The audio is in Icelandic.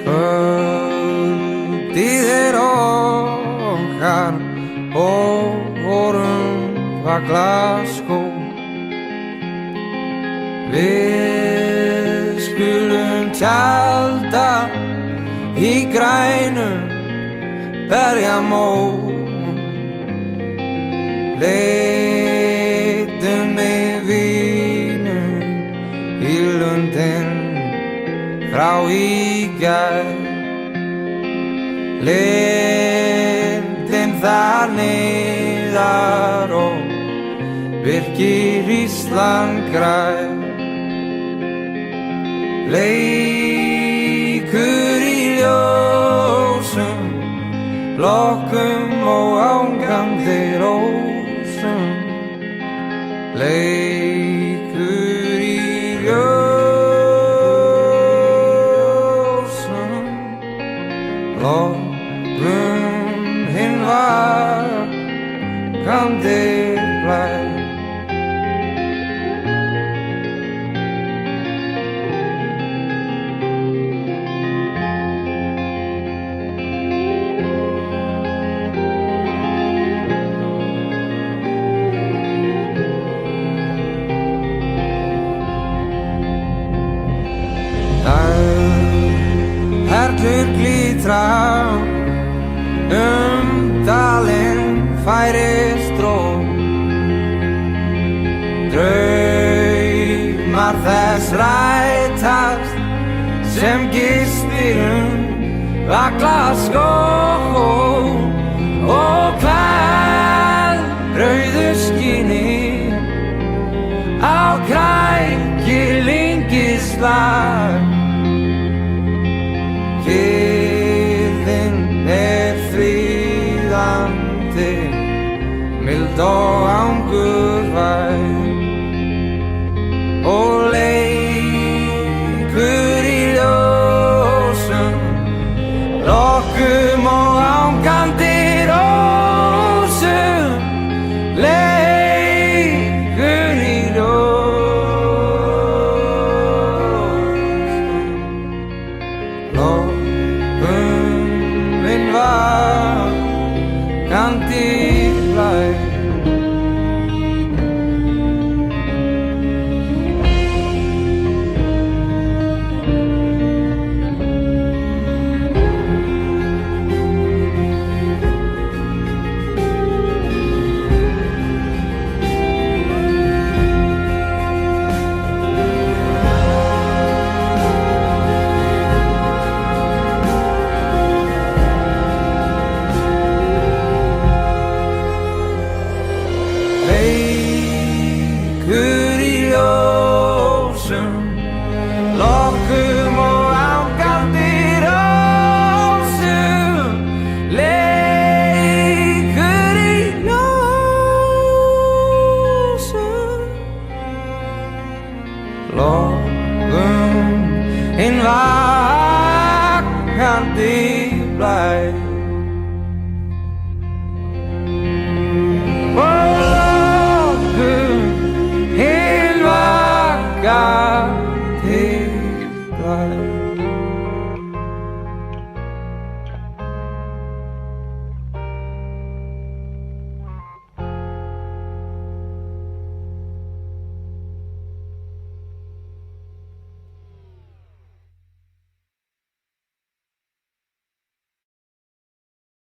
Kvöldið okkar og vorum var Glasgow. Við skulum tjalda í grænum berjamóum. Leitum með vínum í lundin frá í gær. Lindin þar niðar og virkir Ísland grær. Leikur í ljósum, lokkum og ángandi rósum. Leikur í ljósum, lokkum hinn vakandi blær. Perlur glitra dalinn færist róm. Draumar þess rætast sem gistir að Glasgow og klæð rauðu skíni á krækilingislag. Kyrrðin fríðandi, mild og angurvær. Og leikur í ljósum, lokkum og ángandi rósum. Leikur í ljósum, lokkum hinn vakandi blær. Leikur í ljósum, lokkum